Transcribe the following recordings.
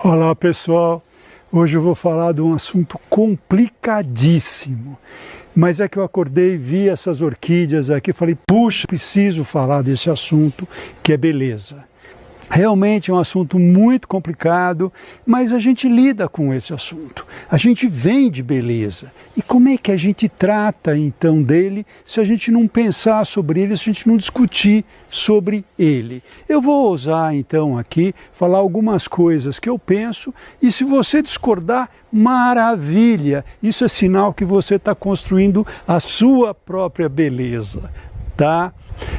Olá pessoal, hoje eu vou falar de um assunto complicadíssimo, mas é que eu acordei e vi essas orquídeas aqui e falei, puxa, preciso falar desse assunto que é beleza. Realmente é um assunto muito complicado, mas a gente lida com esse assunto. A gente vem de beleza. E como é que a gente trata então dele se a gente não pensar sobre ele, se a gente não discutir sobre ele? Eu vou ousar então aqui falar algumas coisas que eu penso e se você discordar, maravilha! Isso é sinal que você está construindo a sua própria beleza, tá?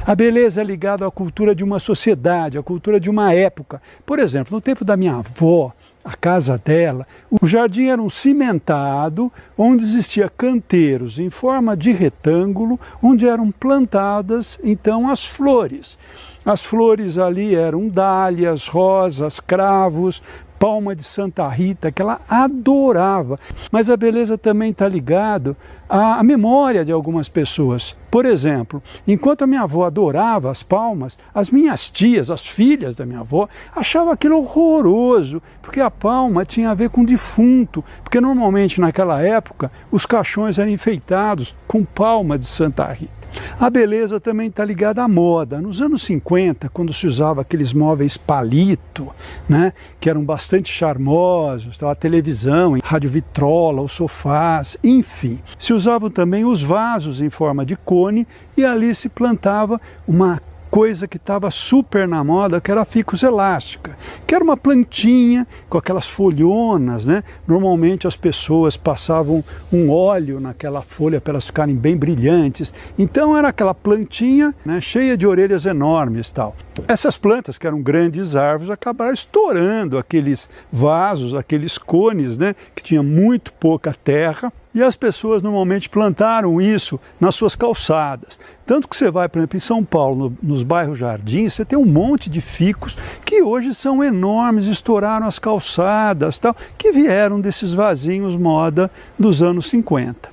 A beleza é ligada à cultura de uma sociedade, à cultura de uma época. Por exemplo, no tempo da minha avó, a casa dela, o jardim era um cimentado, onde existia canteiros em forma de retângulo, onde eram plantadas, então, as flores. As flores ali eram dálias, rosas, cravos, palma de Santa Rita, que ela adorava. Mas a beleza também está ligada à memória de algumas pessoas. Por exemplo, enquanto a minha avó adorava as palmas, as minhas tias, as filhas da minha avó, achavam aquilo horroroso, porque a palma tinha a ver com defunto, porque normalmente naquela época os caixões eram enfeitados com palma de Santa Rita. A beleza também está ligada à moda. Nos anos 50, quando se usava aqueles móveis palito, né, que eram bastante charmosos, a televisão, rádio vitrola, os sofás, enfim. Se usavam também os vasos em forma de cone e ali se plantava uma coisa que estava super na moda, que era a ficus elástica, que era uma plantinha com aquelas folhonas, né? Normalmente as pessoas passavam um óleo naquela folha para elas ficarem bem brilhantes. Então era aquela plantinha, né, cheia de orelhas enormes, tal. Essas plantas, que eram grandes árvores, acabaram estourando aqueles vasos, aqueles cones, né, que tinha muito pouca terra. E as pessoas normalmente plantaram isso nas suas calçadas. Tanto que você vai, por exemplo, em São Paulo, nos bairros Jardins, você tem um monte de ficus que hoje são enormes, estouraram as calçadas, tal, que vieram desses vasinhos moda dos anos 50.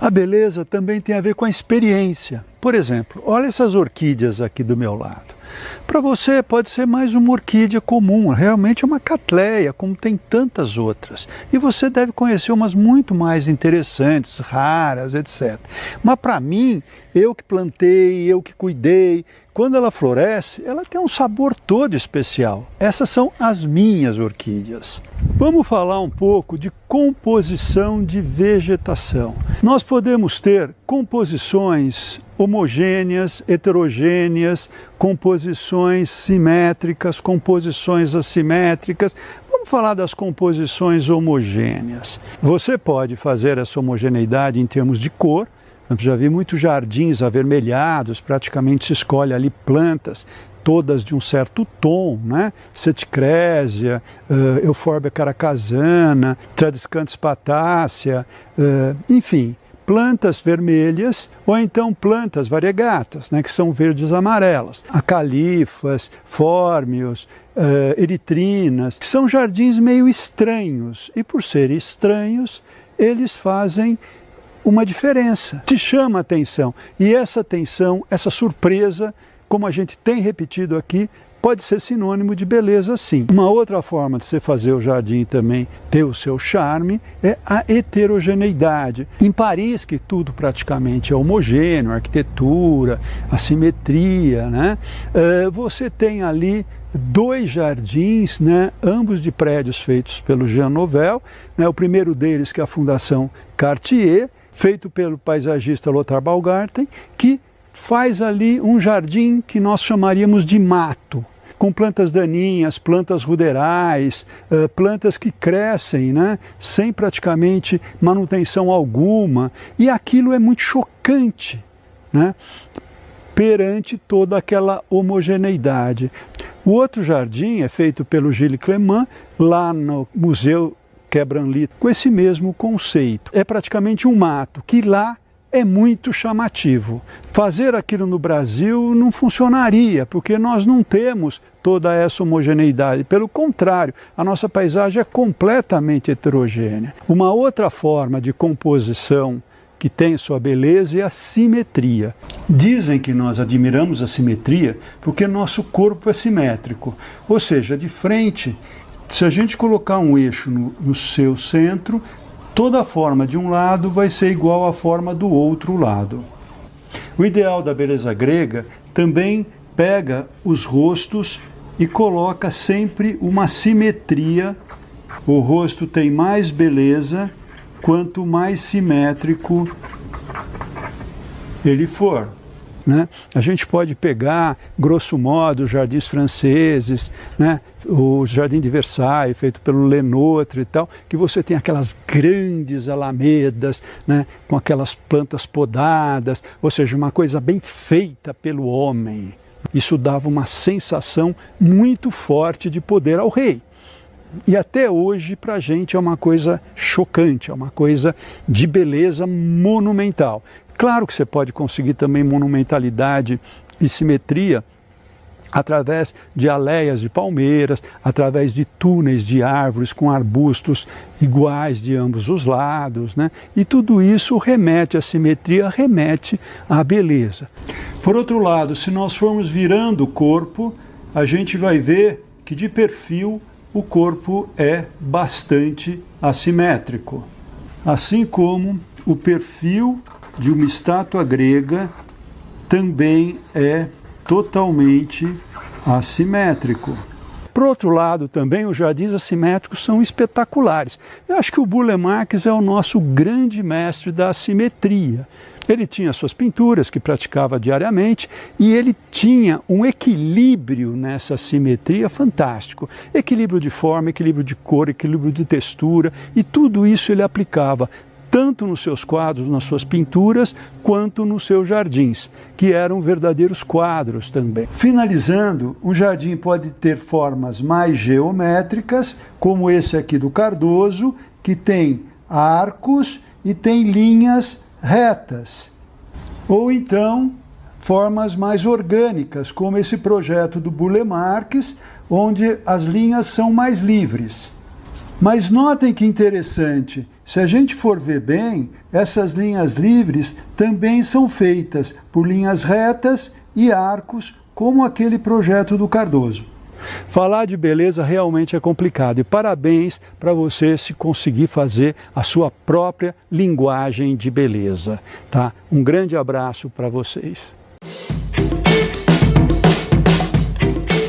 A beleza também tem a ver com a experiência. Por exemplo, olha essas orquídeas aqui do meu lado. Para você pode ser mais uma orquídea comum, realmente é uma catleia, como tem tantas outras. E você deve conhecer umas muito mais interessantes, raras, etc. Mas para mim, eu que plantei, eu que cuidei, quando ela floresce, ela tem um sabor todo especial. Essas são as minhas orquídeas. Vamos falar um pouco de composição de vegetação. Nós podemos ter composições homogêneas, heterogêneas, composições simétricas, composições assimétricas. Vamos falar das composições homogêneas. Você pode fazer essa homogeneidade em termos de cor. Eu já vi muitos jardins avermelhados, praticamente se escolhe ali plantas todas de um certo tom, né? Ceticrésia, Euphorbia caracasana, Tradescantia spatácea, enfim, plantas vermelhas ou então plantas variegatas, né, que são verdes amarelas, acalifas, fórmios, eritrinas, que são jardins meio estranhos e por serem estranhos, eles fazem uma diferença, te chama a atenção e essa atenção, essa surpresa, como a gente tem repetido aqui, pode ser sinônimo de beleza sim. Uma outra forma de você fazer o jardim também ter o seu charme é a heterogeneidade. Em Paris, que tudo praticamente é homogêneo, arquitetura, a simetria, né? Você tem ali dois jardins, né, ambos de prédios feitos pelo Jean Nouvel, né, o primeiro deles que é a Fundação Cartier, feito pelo paisagista Lothar Baumgarten, que faz ali um jardim que nós chamaríamos de mato, com plantas daninhas, plantas ruderais, plantas que crescem, né, sem praticamente manutenção alguma, e aquilo é muito chocante, né, perante toda aquela homogeneidade. O outro jardim é feito pelo Gilles Clément, lá no Museu Quai Branly, com esse mesmo conceito. É praticamente um mato, que lá é muito chamativo. Fazer aquilo no Brasil não funcionaria, porque nós não temos toda essa homogeneidade. Pelo contrário, a nossa paisagem é completamente heterogênea. Uma outra forma de composição que tem sua beleza é a simetria. Dizem que nós admiramos a simetria porque nosso corpo é simétrico, ou seja, de frente Se a gente colocar um eixo no seu centro, toda a forma de um lado vai ser igual à forma do outro lado. O ideal da beleza grega também pega os rostos e coloca sempre uma simetria. O rosto tem mais beleza quanto mais simétrico ele for. Né? A gente pode pegar, grosso modo, os jardins franceses, né? O Jardim de Versailles, feito pelo Lenotre e tal, que você tem aquelas grandes alamedas, né? Com aquelas plantas podadas, ou seja, uma coisa bem feita pelo homem. Isso dava uma sensação muito forte de poder ao rei. E até hoje, para a gente, é uma coisa chocante, é uma coisa de beleza monumental. Claro que você pode conseguir também monumentalidade e simetria através de aleias de palmeiras, através de túneis de árvores com arbustos iguais de ambos os lados, né? E tudo isso remete à simetria, remete à beleza. Por outro lado, se nós formos virando o corpo, a gente vai ver que de perfil o corpo é bastante assimétrico. Assim como o perfil de uma estátua grega também é totalmente assimétrico. Por outro lado, também os jardins assimétricos são espetaculares. Eu acho que o Burle Marx é o nosso grande mestre da assimetria. Ele tinha suas pinturas que praticava diariamente e ele tinha um equilíbrio nessa simetria fantástico. Equilíbrio de forma, equilíbrio de cor, equilíbrio de textura, e tudo isso ele aplicava tanto nos seus quadros, nas suas pinturas, quanto nos seus jardins, que eram verdadeiros quadros também. Finalizando, um jardim pode ter formas mais geométricas, como esse aqui do Cardoso, que tem arcos e tem linhas retas. Ou então, formas mais orgânicas, como esse projeto do Burle Marx, onde as linhas são mais livres. Mas notem que interessante, se a gente for ver bem, essas linhas livres também são feitas por linhas retas e arcos, como aquele projeto do Cardoso. Falar de beleza realmente é complicado, e parabéns para você se conseguir fazer a sua própria linguagem de beleza, tá? Um grande abraço para vocês.